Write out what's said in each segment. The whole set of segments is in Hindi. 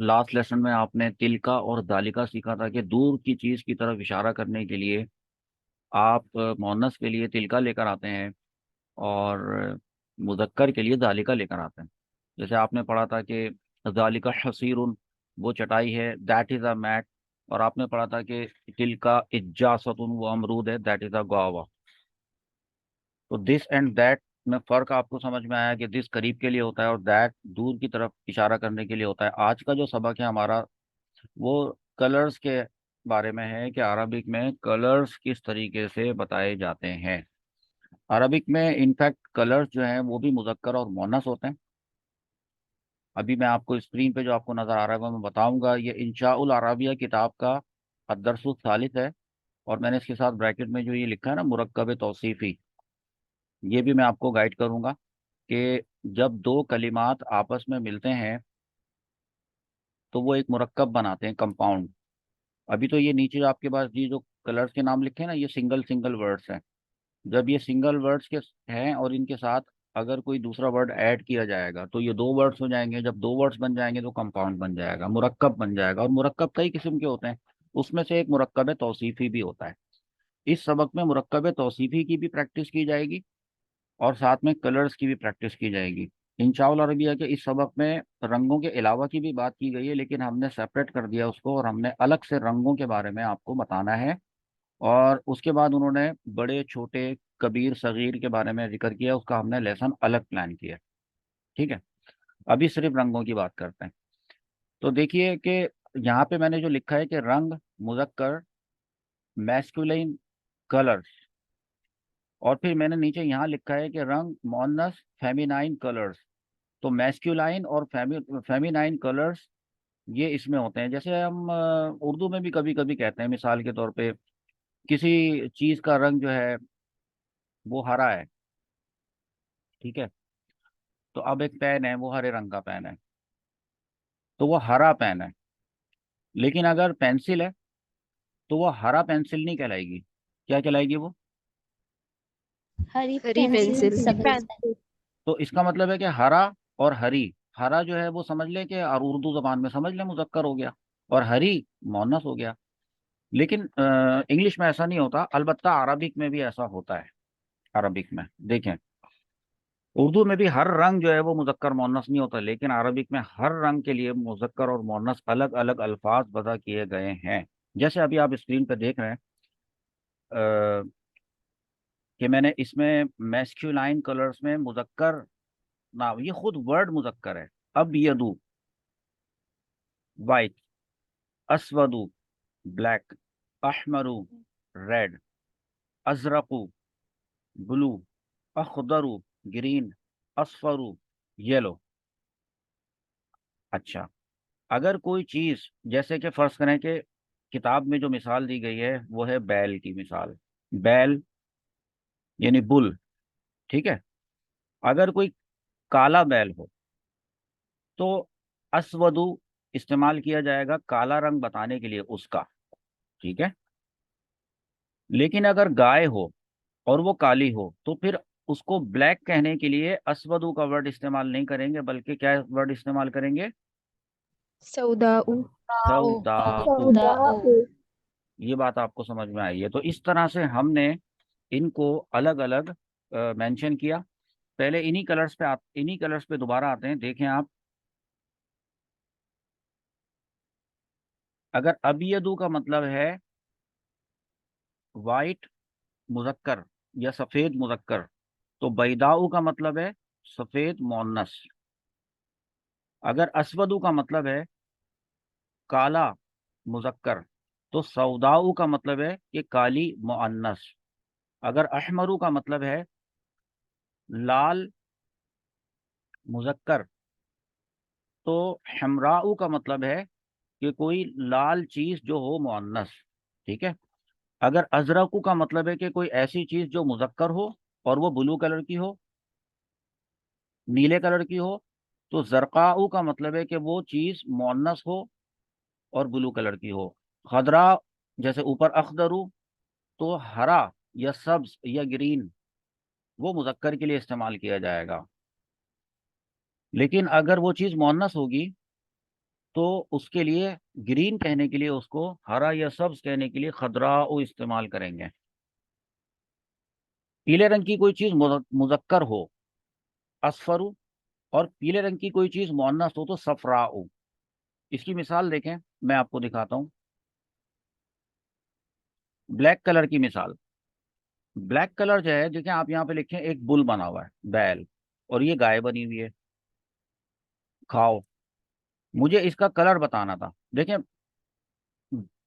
लास्ट लेसन में आपने तिल का और दालिका सीखा था कि दूर की चीज की तरफ इशारा करने के लिए आप मुअन्नस के लिए तिल का लेकर आते हैं और मुज़क्कर के लिए दालिका लेकर आते हैं। जैसे आपने पढ़ा था कि दालिका हसीरुन, वो चटाई है, दैट इज अ मैट। और आपने पढ़ा था कि तिल का इज्जासतुन, वो अमरूद है, दैट इज अ गुआवा। तो दिस एंड दैट में फर्क आपको समझ में आया कि दिस करीब के लिए होता है और दैट दूर की तरफ इशारा करने के लिए होता है। आज का जो सबक है हमारा, वो कलर्स के बारे में है कि अरबिक में कलर्स किस तरीके से बताए जाते हैं। अरबिक में इनफैक्ट कलर्स जो हैं वो भी मुज़क्कर और मुअन्नस होते हैं। अभी मैं आपको स्क्रीन पे जो आपको नज़र आ रहा है वो मैं बताऊंगा। ये इंशाउल अरबिया किताब का अदरसुल सालिस है। और मैंने इसके साथ ब्रैकेट में जो ये लिखा है ना, मुरक्कब तौसीफ़ी, ये भी मैं आपको गाइड करूंगा कि जब दो कलिमात आपस में मिलते हैं तो वो एक मुरक्कब बनाते हैं, कंपाउंड। अभी तो ये नीचे जो आपके पास ये जो कलर्स के नाम लिखे हैं ना, ये सिंगल सिंगल वर्ड्स हैं। जब ये सिंगल वर्ड्स के हैं और इनके साथ अगर कोई दूसरा वर्ड ऐड किया जाएगा तो ये दो वर्ड्स हो जाएंगे। जब दो वर्ड्स बन जाएंगे तो कंपाउंड बन जाएगा, मुरक्कब बन जाएगा। और मुरक्कब कई किस्म के होते हैं, उसमें से एक मुरक्कब तौसीफी भी होता है। इस सबक में मुरक्कब तौसीफी की भी प्रैक्टिस की जाएगी और साथ में कलर्स की भी प्रैक्टिस की जाएगी। इंशाअल्लाह अरबिया के इस सबक में रंगों के अलावा की भी बात की गई है, लेकिन हमने सेपरेट कर दिया उसको और हमने अलग से रंगों के बारे में आपको बताना है। और उसके बाद उन्होंने बड़े छोटे कबीर सगीर के बारे में जिक्र किया, उसका हमने लेसन अलग प्लान किया। ठीक है, अभी सिर्फ रंगों की बात करते हैं। तो देखिए कि यहाँ पे मैंने जो लिखा है कि रंग मुजक्कर, मैस्कुलिन कलर्स। और फिर मैंने नीचे यहाँ लिखा है कि रंग मोनस, फेमिनाइन कलर्स। तो मैस्कुलाइन और फेमिनाइन कलर्स ये इसमें होते हैं। जैसे हम उर्दू में भी कभी कभी कहते हैं, मिसाल के तौर पे किसी चीज का रंग जो है वो हरा है। ठीक है, तो अब एक पेन है, वो हरे रंग का पेन है, तो वो हरा पेन है। लेकिन अगर पेंसिल है तो वो हरा पेंसिल नहीं कहलाएगी। क्या कहलाएगी वो? Hari Hari pencil, pencil. सफेद पेन। तो इसका मतलब है कि हरा और हरी। हरा जो है वो समझ लें कि, और उर्दू जबान में समझ लें मुजक्कर हो गया, और हरी मुअन्नस हो गया। लेकिन इंग्लिश में ऐसा नहीं होता, अलबत्ता अरबिक में भी ऐसा होता है। अरबिक में देखें, उर्दू में भी हर रंग जो है वो मुजक्कर मुअन्नस नहीं होता, लेकिन अरबिक में हर रंग के लिए मुजक्कर और मुअन्नस अलग अलग अल्फाज वज़ा किए गए हैं। जैसे अभी आप स्क्रीन पर देख रहे हैं कि मैंने इसमें मैस्क्यूलाइन कलर्स में मुजक्कर नाम, ये खुद वर्ड मुजक्कर है। अब यदू वाइट, अस्वदु ब्लैक, अहमरू रेड, अजरकू ब्लू, अखदरू ग्रीन, असफरू येलो। अच्छा, अगर कोई चीज, जैसे कि फर्ज करें कि किताब में जो मिसाल दी गई है वो है बैल की मिसाल, बैल यानी बुल। ठीक है, अगर कोई काला बैल हो तो अस्वदु इस्तेमाल किया जाएगा काला रंग बताने के लिए उसका। ठीक है, लेकिन अगर गाय हो और वो काली हो तो फिर उसको ब्लैक कहने के लिए अस्वदु का वर्ड इस्तेमाल नहीं करेंगे, बल्कि क्या वर्ड इस्तेमाल करेंगे? सौदाऊ। दाऊ। सौदाउ। दाऊ। ये बात आपको समझ में आई है? तो इस तरह से हमने इनको अलग अलग मेंशन किया। पहले इन्हीं कलर्स पे दोबारा आते हैं। देखें आप, अगर अबियदु का मतलब है वाइट मुजक्कर या सफेद मुजक्कर, तो बैदाऊ का मतलब है सफेद मोन्नस। अगर असवदु का मतलब है काला मुजक्कर, तो सौदाऊ का मतलब है कि काली मुअन्नस। अगर अहमरू का मतलब है लाल मुजक्कर, तो हमराऊ का मतलब है कि कोई लाल चीज जो हो मुअन्नस। ठीक है, अगर अजरकू का मतलब है कि कोई ऐसी चीज जो मुजक्कर हो और वो ब्लू कलर की हो, नीले कलर की हो, तो जरकाऊ का मतलब है कि वो चीज मुअन्नस हो और ब्लू कलर की हो। खदरा, जैसे ऊपर अखदरू, तो हरा या सब्ज या ग्रीन, वो मुजक्कर के लिए इस्तेमाल किया जाएगा। लेकिन अगर वो चीज मुअन्नस होगी तो उसके लिए ग्रीन कहने के लिए उसको हरा या सब्ज कहने के लिए खदराउ इस्तेमाल करेंगे। पीले रंग की कोई चीज मुजक्कर हो असफरू, और पीले रंग की कोई चीज मुअन्नस हो तो सफराउ। इसकी मिसाल देखें, मैं आपको दिखाता हूँ। ब्लैक कलर की मिसाल, ब्लैक कलर जो है देखें आप यहाँ पे लिखें, एक बुल बना हुआ है, बैल, और ये गाय बनी हुई है, खाओ। मुझे इसका कलर बताना था। देखें,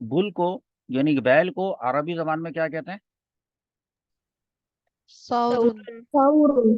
बुल को यानी कि बैल को अरबी जबान में क्या कहते हैं? सौरुन सौरुन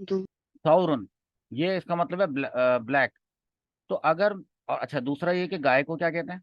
सौरुन, ये इसका मतलब है ब्लैक। तो अगर, और अच्छा दूसरा ये कि गाय को क्या कहते हैं?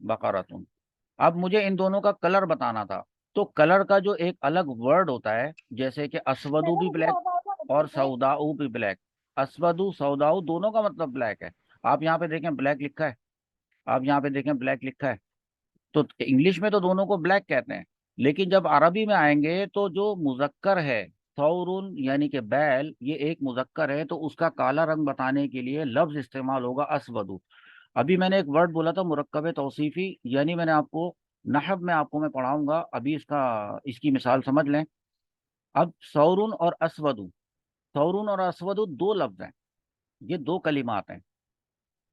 बकरतुन। अब मुझे इन दोनों का कलर बताना था। तो कलर का जो एक अलग वर्ड होता है, जैसे कि असवदू भी ब्लैक और सौदाऊ भी ब्लैक। असवदू सौदाऊ दोनों का मतलब ब्लैक है। आप यहाँ पे देखें ब्लैक लिखा है, आप यहाँ पे देखें ब्लैक लिखा है। तो इंग्लिश में तो दोनों को ब्लैक कहते हैं, लेकिन जब अरबी में आएंगे तो जो मुजक्कर है सौरुन यानी कि बैल, ये एक मुजक्कर है, तो उसका काला रंग बताने के लिए लफ्ज इस्तेमाल होगा असवदु। अभी मैंने एक वर्ड बोला था मुरक्कब तौसीफी, यानी मैंने आपको नहव में आपको मैं पढ़ाऊंगा, अभी इसकी मिसाल समझ लें। अब सौरुन और असवदु, सौरुन और असवदु दो लफ्ज हैं, ये दो कलिमात हैं।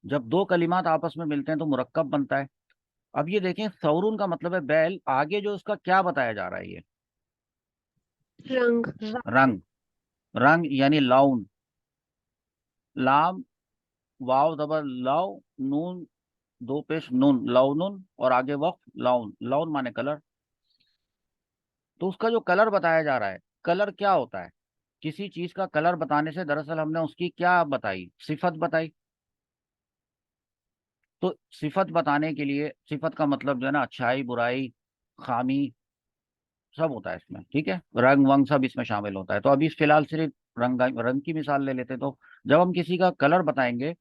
जब दो कलिमात आपस में मिलते हैं तो मुरक्कब बनता है। अब ये देखें, सौरून का मतलब है बैल, आगे जो उसका क्या बताया जा रहा है? ये रंग रंग, रंग यानी लाउन, लाम वाव दबर लाव नून दो पेश नून, लाउनुन, और आगे वक्त लाउन, लाउन माने कलर। तो उसका जो कलर बताया जा रहा है, कलर क्या होता है? किसी चीज का कलर बताने से दरअसल हमने उसकी क्या बताई, सिफत बताई। तो सिफत बताने के लिए, सिफत का मतलब जो है ना, अच्छाई बुराई खामी सब होता है इसमें, ठीक है, रंग वंग सब इसमें शामिल होता है। तो अभी फिलहाल सिर्फ रंग रंग की मिसाल ले लेते हैं। तो जब हम किसी का कलर बताएंगे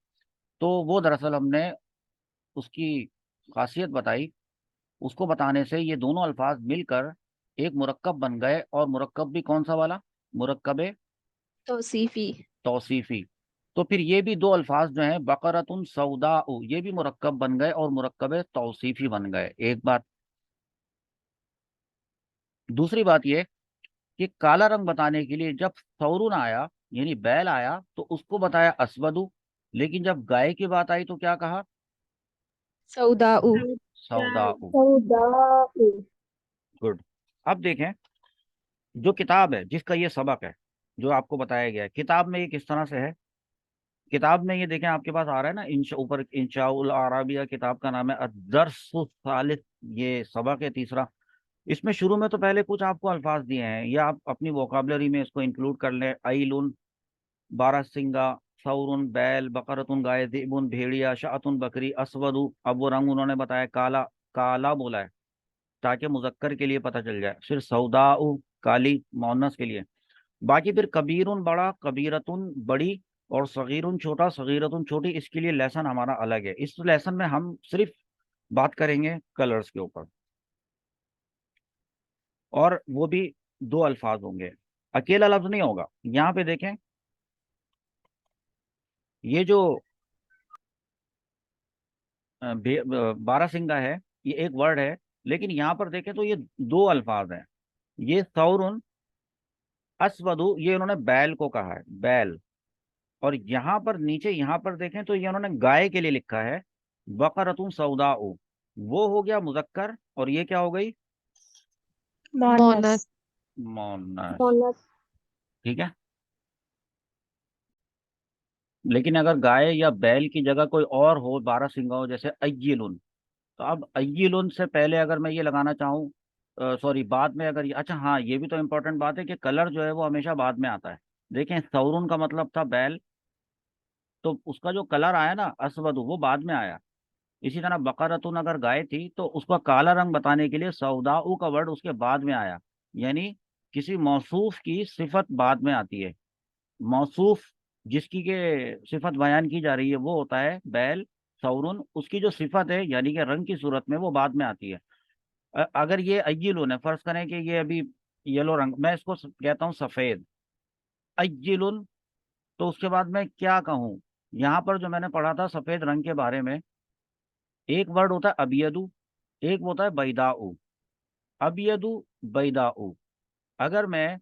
तो वो दरअसल हमने उसकी खासियत बताई। उसको बताने से ये दोनों अल्फाज मिलकर एक मुरक्कब बन गए, और मुरक्कब भी कौन सा वाला? मुरक्कब तौसीफी तौसीफी। तो फिर ये भी दो अल्फाज जो हैं बकरतुन सौदाउ, ये भी मुरक्कब बन गए और मुरक्कब तौसीफी बन गए, एक बात। दूसरी बात ये कि काला रंग बताने के लिए जब सौरून आया यानी बैल आया तो उसको बताया असवदु, लेकिन जब गाय की बात आई तो क्या कहा? सौदाऊ सौदाउ। सौदाउ गुड। अब देखें, जो किताब है जिसका ये सबक है, जो आपको बताया गया है, किताब में ये किस तरह से है? किताब में ये देखें, आपके पास आ रहा है ना, ऊपर इंशाउल अराबिया, किताब का नाम है अदर्सुस सालिस, ये सबक है तीसरा। इसमें शुरू में तो पहले कुछ आपको अल्फाज दिए हैं, ये आप अपनी वोकाबलरी में इसको इंक्लूड कर लें। आइलुन बारहसिंगा, सौरुन बैल, बकरतुन गाय, ज़िबुन भेड़िया, शाअतुन बकरी, असवदु, अब वो रंग उन्होंने बताया काला, काला बोला है ताकि मुजक्कर के लिए पता चल जाए। फिर सौदाउ काली मोहन्नस के लिए। बाकी फिर कबीरुन बड़ा, कबीरतुन बड़ी, और सगीरुन छोटा, सगीरतुन छोटी, इसके लिए लेसन हमारा अलग है। इस लेसन में हम सिर्फ बात करेंगे कलर्स के ऊपर, और वो भी दो अल्फाज होंगे, अकेला लफ्ज नहीं होगा। यहाँ पे देखें, ये जो बारहसिंगा है, ये एक वर्ड है, लेकिन यहाँ पर देखें तो ये दो अल्फाज हैं। ये सौरुन असवदु, ये उन्होंने बैल को कहा है, बैल। और यहाँ पर नीचे यहाँ पर देखें तो ये उन्होंने गाय के लिए लिखा है, बकरतुन सौदाउ। वो हो गया मुजक्कर, और ये क्या हो गई? मोनस मोनस मोनस। मोनस ठीक है। लेकिन अगर गाय या बैल की जगह कोई और हो, बारहसिंगा हो, जैसे अय्यिलुन, तो अब अय्यिलुन से पहले अगर मैं ये लगाना चाहूँ, सॉरी बाद में अगर ये, अच्छा हाँ, ये भी तो इम्पोर्टेंट बात है कि कलर जो है वो हमेशा बाद में आता है। देखें, सौरुन का मतलब था बैल, तो उसका जो कलर आया ना असवद, वो बाद में आया। इसी तरह बकरतुन अगर गाय थी तो उसका काला रंग बताने के लिए सौदाऊ का वर्ड उसके बाद में आया। यानी किसी मौसूफ की सिफत बाद में आती है। मौसूफ जिसकी के सिफत बयान की जा रही है वो होता है बैल, सौरुन, उसकी जो सिफत है यानी कि रंग की सूरत में वो बाद में आती है। अगर ये अय्यिलुन है, फर्ज करें कि ये अभी येलो रंग, मैं इसको कहता हूँ सफेद, अय्यिलुन, तो उसके बाद मैं क्या कहूँ? यहाँ पर जो मैंने पढ़ा था सफेद रंग के बारे में, एक वर्ड होता है अबियदु, एक होता है बैदाउ। अबियदु बैदाउ। अगर मैं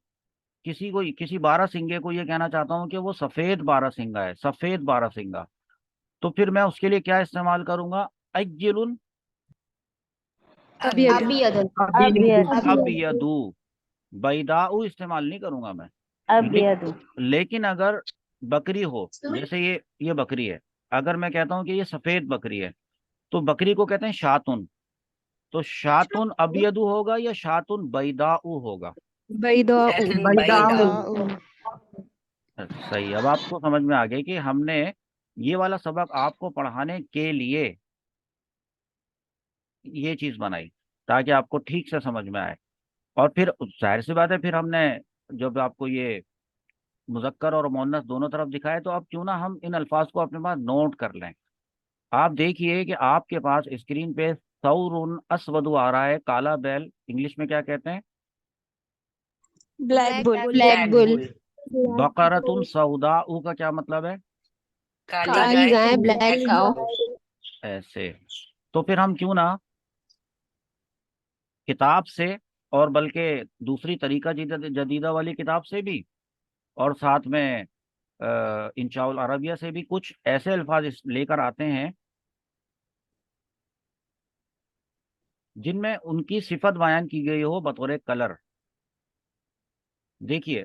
किसी बारहसिंगे को ये कहना चाहता हूँ कि वो सफेद बारहसिंगा है, सफेद बारहसिंगा, तो फिर मैं उसके लिए क्या इस्तेमाल करूंगा? अय्यलुन अबियद अबियदु। बैदाउ इस्तेमाल नहीं करूंगा मैं। लेकिन अगर बकरी हो, जैसे ये बकरी है, अगर मैं कहता हूँ कि ये सफेद बकरी है, तो बकरी को कहते हैं शातुन। तो शातुन अबियदु होगा या शातुन बैदाउ होगा? बैदाउ बैदाउ। सही। अब आपको समझ में आ गया कि हमने ये वाला सबक आपको पढ़ाने के लिए ये चीज बनाई, ताकि आपको ठीक से समझ में आए। और फिर जाहिर सी बात है, फिर हमने जब आपको ये मुजक्कर और मुअन्नस दोनों तरफ दिखाए, तो अब क्यों ना हम इन अल्फाज को अपने पास नोट कर लें। आप देखिए कि आपके पास स्क्रीन पे सौरुन अस्वदु आ रहा है, काला बैल, इंग्लिश में क्या कहते हैं? ब्लैक ब्लैक बुल बकरतुन सौदाउ का क्या मतलब है? काली गाय ब्लैक काउ ऐसे। तो फिर हम क्यों ना किताब से, और बल्कि दूसरी तरीका जदीदा वाली किताब से भी, और साथ में इंशाउल अरबिया से भी कुछ ऐसे अल्फाज लेकर आते हैं जिनमें उनकी सिफत बयान की गई हो बतौर कलर। देखिए,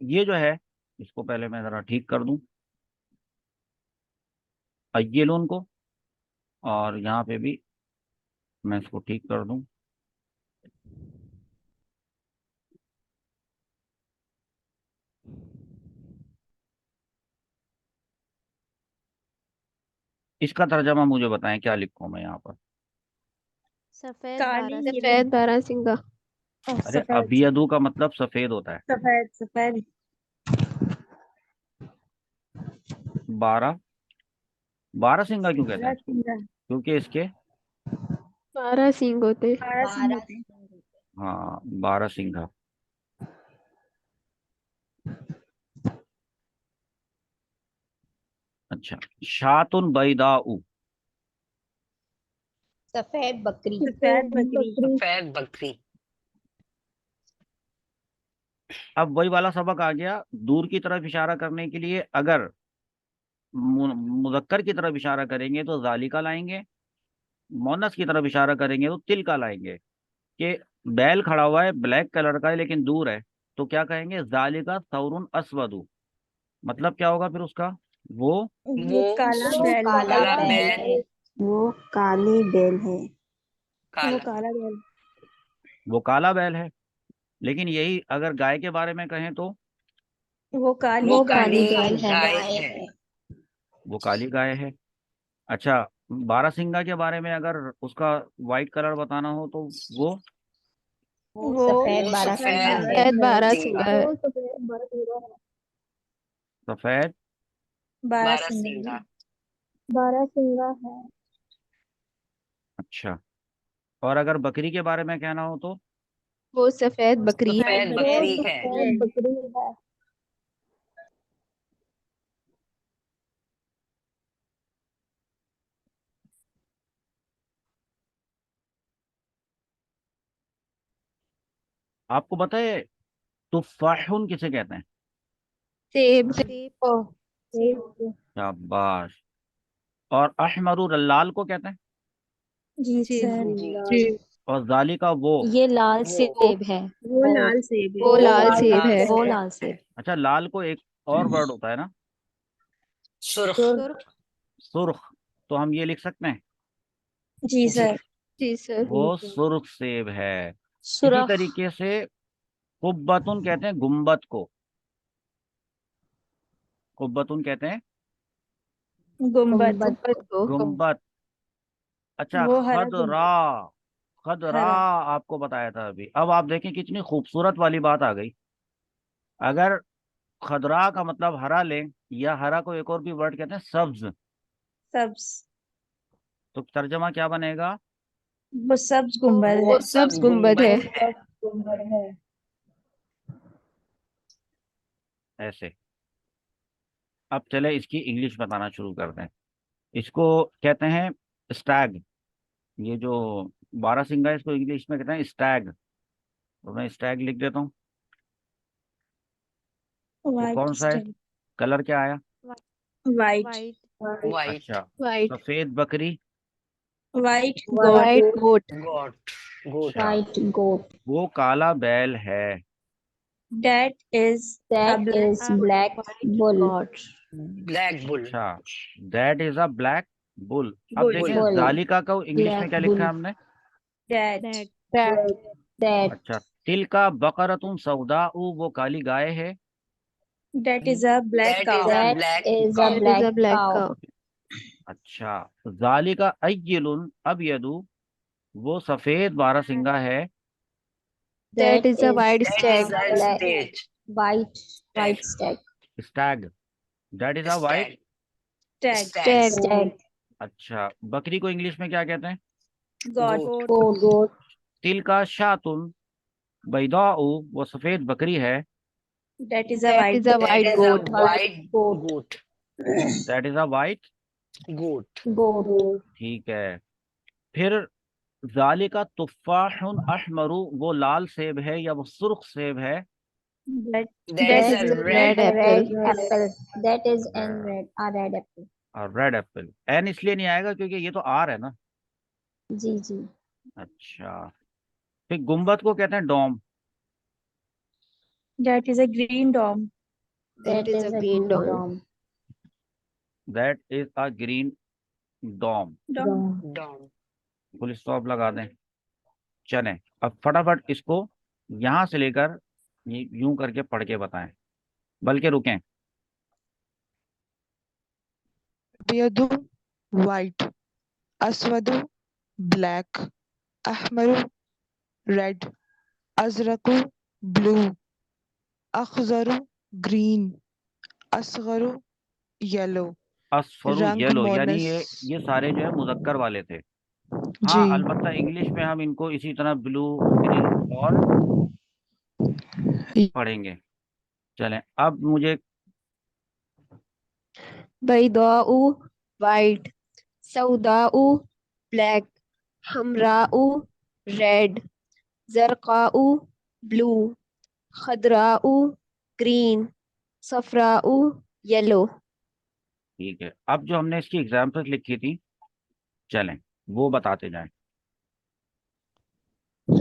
ये जो है, इसको पहले मैं ज़रा ठीक कर दूं, अय्यलून को, और यहाँ पे भी मैं इसको ठीक कर दूं। इसका तर्जमा मुझे बताएं, क्या लिखूं मैं यहाँ पर? सफेद बारहसिंगा अरे, अबियदू का मतलब सफेद होता है। सफेद सफेद। बारह, बारहसिंगा क्यों कहते हैं? क्योंकि इसके, बारह सींग होते हाँ, बारहसिंगा। अच्छा, शातुन बैदाउ। सफेद बकरी। अब वही वाला सबक आ गया, दूर की तरफ इशारा करने के लिए अगर मुजक्कर की तरफ इशारा करेंगे तो जालिका लाएंगे, मोनस की तरफ इशारा करेंगे तो तिल का लाएंगे। कि बैल खड़ा हुआ है, ब्लैक कलर का है, लेकिन दूर है, तो क्या कहेंगे? जालिका सौरुन अस्वदु। मतलब क्या होगा फिर उसका? वो वो काला बैल है। वो काली बैल है। वो काला बैल। वो काला बैल है। लेकिन यही अगर गाय के बारे में कहें तो वो काली बैल है। वो काली गाय है। अच्छा, बारहसिंगा के बारे में अगर उसका वाइट कलर बताना हो तो वो वो सफेद बारहसिंगा है सफेद बारहसिंगा। बारहसिंगा है। अच्छा, और अगर बकरी के बारे में कहना हो तो वो सफेद बकरी है सफेद बकरी है। आपको पता है तुफ़ाहुन किसे कहते हैं? सेब ओह, सेब। शाबाश। और अहमरू लाल को कहते हैं? जी जी सर। और जालिका वो। ये लाल सेब है। वो लाल सेब है। वो लाल सेब है वो लाल सेब। अच्छा, लाल को एक और वर्ड होता है ना, सुर्ख। सुर्ख। तो हम ये लिख सकते हैं, जी सर। जी सर वो सुर्ख सेब है। इसी सुरख। तरीके से कुब्बतुन कहते हैं गुम्बद को, कुब्बतुन कहते हैं गुम्बद। गुम्बद को गुम्बद। अच्छा, वो हरा खदरा, गुम्बद। खदरा हरा। आपको बताया था अभी। अब आप देखें कितनी खूबसूरत वाली बात आ गई। अगर खदरा का मतलब हरा लें, या हरा को एक और भी वर्ड कहते हैं सब्ज, सब्ज। तो तर्जमा क्या बनेगा? वो सब्ज गुम्बद वो है। सब्ज गुम्बद है सब्ज गुम्बद है। ऐसे। अब चले इसकी इंग्लिश बताना शुरू करते हैं। इसको कहते हैं स्टैग। ये जो बारहसिंगा है, इसको इंग्लिश में कहते हैं स्टैग। तो मैं स्टैग लिख देता हूँ। वो White कौन सा है? stag. कलर क्या आया? White. White. अच्छा। White. सफेद बकरी। White goat. White goat. अच्छा। White goat. वो काला बैल है। That is a That black. is black bull. Goat. अच्छा, that is a black bull. अब Bull. देखें Bull. जालिका को इंग्लिश में Black क्या लिखा है bull. हमने? That. That. That. That. अच्छा। तिल का बकरतुन सौदाऊ, वो काली गाय है। That is a black cow. That is a That is black a black cow. cow. अच्छा। जालिका अय्यलुन अबयदु, वो सफेद बारहसिंगा है। That is a white a stag. black, white stag. Stag. That is a white. Stag. Stag. Stag. अच्छा, बकरी को इंग्लिश में क्या कहते हैं? Goat. Goat. तिल का शातुन बैदाऊ, वो सफेद बकरी है। That is a That white is a white goat. White goat. That is a white. Goat. ठीक है। फिर जालिका तुफ़ाहुन अहमरु, वो लाल सेब है या वो सुर्ख सेब है? That. That is a red apple. apple. That is a red apple. और रेड एप्पल। एन इसलिए नहीं आएगा क्योंकि ये तो आर है ना। जी जी। अच्छा। फिर गुम्बद को कहते हैं डोम। That is a green dome. That is a green dome. dome. That is a green dome. Dome. Full stop लगा दें। चलें, अब फटाफट इसको यहां से लेकर ये यूं करके पढ़ के बताएं, बल्कि रुकें। अबयदु white, अस्वदु black, अहमरु red, अजरकु blue, अखजरु green, असगरु yellow। असफरू रंग येलो, यानी मोनस ये सारे जो है मुजक्कर वाले थे। हाँ, जी अलबत्ता इंग्लिश में हम इनको इसी तरह ब्लू, ग्रीन और पढ़ेंगे। चलें, अब मुझे बैदाऊ white. सौदाऊ black. हमराऊ red. जरकाऊ blue. खदराऊ green. सफराऊ yellow. ठीक है, अब जो हमने इसकी एग्जाम्पल्स लिखी थी, चलें वो बताते जाएं।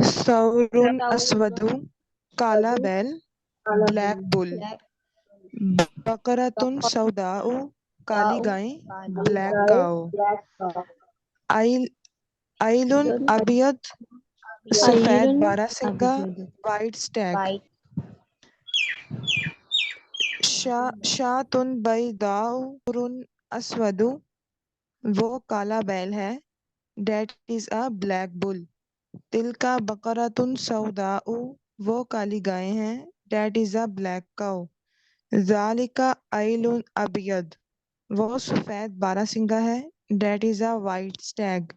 सौरुन अस्वदु काला बैल ब्लैक बुल, बकरतुन सौदाउ काली गाय ब्लैक काऊ, आइल आइलुन अबियद सफेद बारहसिंगा वाइट स्टैग, शातुन बैदाउरुन अस्वदु, वो काला बैल है। That is a black bull. तिल का बकरतुन सौदाउ, वो काली गाय है। That is a black cow. जालिका आइलुन अबियद, वो सफेद बारहसिंगा है। That is a white stag.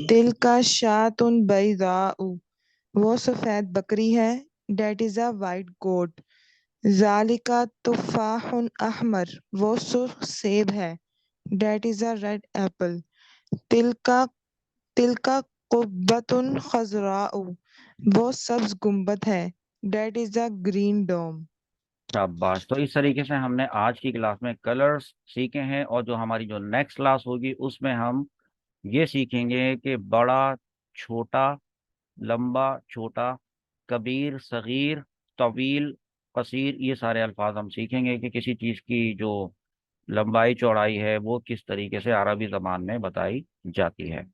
तिल का शातुन बैदाउ, वो सफेद बकरी है। That is a white goat. जालिका तुफाहुन अहमर, वो सुर्ख सेब है। That is a red apple. तिल का तिल का कुब्बतुन खजराउ, वो सब्ज गुम्बद है। डेट इज अ ग्रीन डोम। शाबाश। तो इस तरीके से हमने आज की क्लास में कलर्स सीखे हैं, और जो हमारी जो नेक्स्ट क्लास होगी उसमें हम ये सीखेंगे कि बड़ा, छोटा, लंबा, छोटा, कबीर, सगीर, तवील, कसीर, ये सारे अल्फाज हम सीखेंगे कि किसी चीज़ की जो लंबाई चौड़ाई है वो किस तरीके से अरबी ज़बान में बताई जाती है।